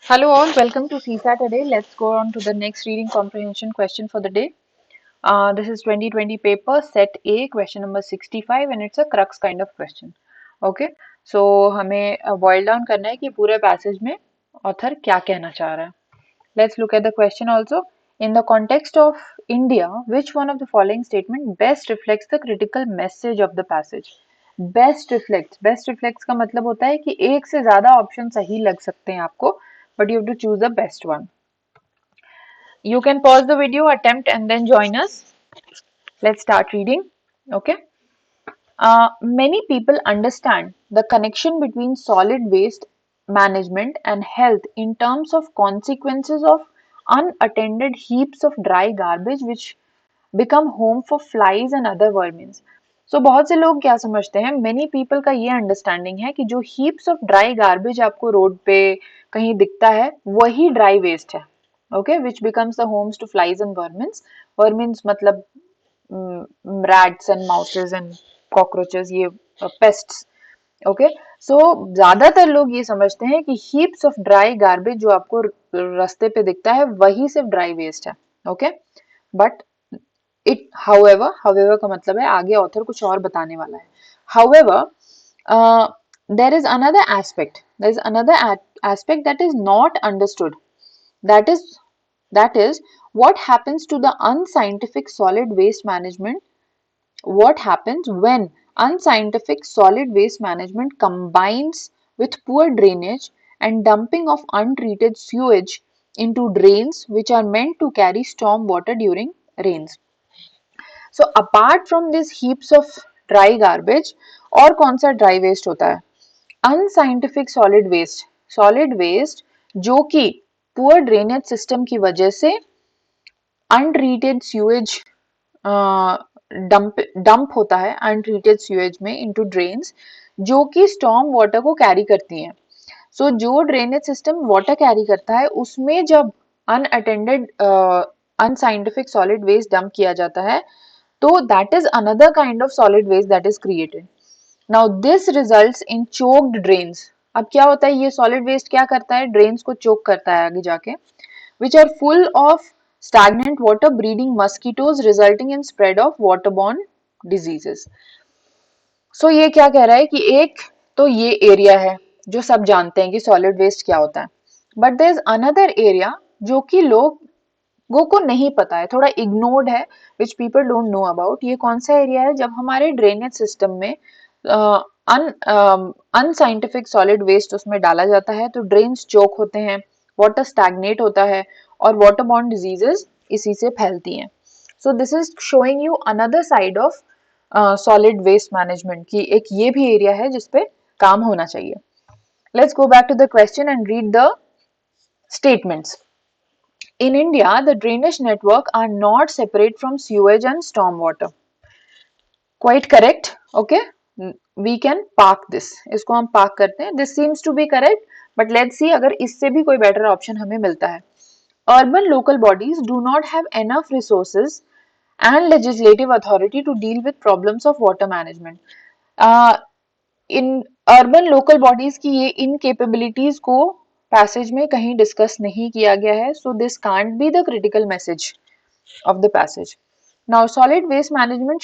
Hello all, welcome to CSAT today. Let's go on to the next reading comprehension question for the day. This is 2020 paper set A, question number 65 and it's a crux kind of question. Okay, so हमें boil down करना है कि पूरे passage में author क्या कहना चाह रहा है. Let's look at the question also. In the context of India, which one of the following statement best reflects the critical message of the passage? Best reflects का मतलब होता है कि एक से ज्यादा ऑप्शन सही लग सकते हैं आपको, but you have to choose the best one. You can pause the video, attempt, and then join us. Let's start reading. Okay. Many people understand the connection between solid waste management and health in terms of consequences of unattended heaps of dry garbage which become home for flies and other vermins. So बहुत से लोग क्या समझते हैं, many people का ये understanding है कि जो heaps of dry garbage आपको रोड पे कहीं दिखता है वही dry waste है. Okay, which becomes the homes to flies and vermins. Vermins मतलब rats and mouses and cockroaches, ये pests. ओके, सो ज्यादातर लोग ये समझते हैं कि हीप्स ऑफ ड्राई गार्बेज जो आपको रास्ते पे दिखता है वही सिर्फ ड्राई वेस्ट है. ओके, बट इट हाउएवर का मतलब है आगे ऑथर कुछ और बताने वाला है. However there is another aspect that is not understood. That is what happens to the unscientific solid waste management. What happens when unscientific solid waste management combines with poor drainage and dumping of untreated sewage into drains which are meant to carry storm water during rains? So apart from these heaps of dry garbage, और कौन सा dry waste होता है? Unscientific solid waste जो कि poor drainage system की वजह से untreated sewage डंप होता है अनट्रीटेड सीवेज में इनटू ड्रेन्स जो कि स्टॉर्म वाटर को कैरी करती हैं. सो जो ड्रेनेज सिस्टम वाटर कैरी करता है उसमें जब unattended unscientific solid waste dump किया जाता है तो that is another kind of solid waste that is created. Now this results in choked drains. अब क्या होता है, ये सॉलिड वेस्ट क्या करता है, ड्रेन्स को चोक करता है आगे जाके, which are full of stagnant water breeding mosquitoes resulting in spread of waterborne diseases. So ये क्या कह रहा है कि एक तो ये एरिया है जो सब जानते हैं कि सॉलिड वेस्ट क्या होता है, but there is another area जो कि लोगों को नहीं पता है, थोड़ा इग्नोर्ड है, which people don't know about. ये कौन सा एरिया है, जब हमारे ड्रेनेज सिस्टम में अनसाइंटिफिक सॉलिड वेस्ट उसमें डाला जाता है तो ड्रेन्स चोक होते हैं, वाटर स्टैग्नेट होता है और वाटर बॉर्न डिजीजेस इसी से फैलती हैं. So this is showing you another side of solid waste management की एक ये भी एरिया है जिसपे काम होना चाहिए. Let's go back to the question and read the statements. In India, the drainage network are not separate from sewage and storm water. Quite correct. Okay, we can park this. इसको हम park करते हैं. This seems to be correct, but let's see अगर इससे भी कोई better option हमें मिलता है. Urban local bodies do not have enough resources and legislative authority to deal with problems of water management. In urban local bodies की ये इनकेपेबिलिटीज को पैसेज में कहीं डिस्कस नहीं किया गया है, so this can't be the critical message of the passage. Now solid waste management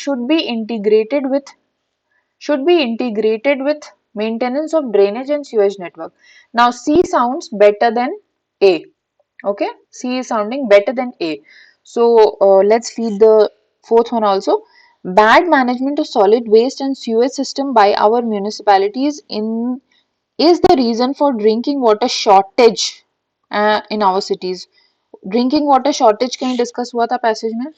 should be integrated with maintenance of drainage and sewage network. Now C sounds better than A. Okay, C is sounding better than A. So let's read the fourth one also. Bad management of solid waste and sewage system by our municipalities is the reason for drinking water shortage in our cities. Drinking water shortage कहीं discuss हुआ था passage में?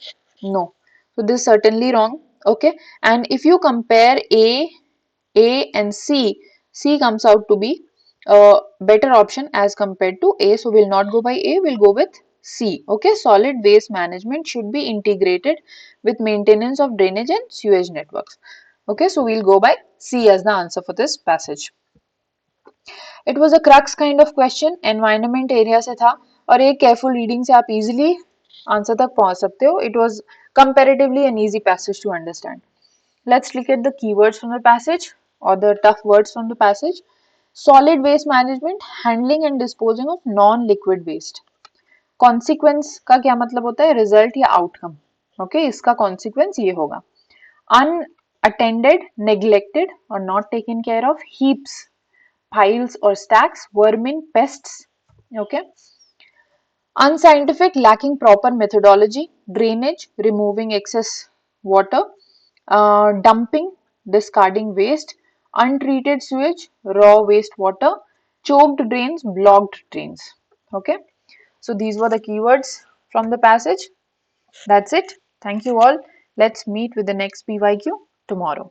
No. So this is certainly wrong. Okay, and if you compare A and C comes out to be a better option as compared to A. So we'll not go by A, we'll go with C. Okay, solid waste management should be integrated with maintenance of drainage and sewage networks. Okay, so we'll go by C as the answer for this passage. It was a crux kind of question, environment area से था और एक careful reading से आप easily answer तक पहुंच सकते हो. It was comparatively an easy passage to understand. Let's look at the keywords from the passage or the tough words from the passage. Solid waste management, handling and disposing of non-liquid waste. Consequence का क्या मतलब होता है? Result या outcome. Okay, इसका consequence ये होगा. Unattended, neglected or not taken care of heaps, piles or stacks, vermin, pests. Okay. Unscientific, lacking proper methodology, drainage, removing excess water, dumping, discarding waste, untreated sewage, raw wastewater, choked drains, blocked drains. Okay, so these were the keywords from the passage. That's it. Thank you all. Let's meet with the next PYQ tomorrow.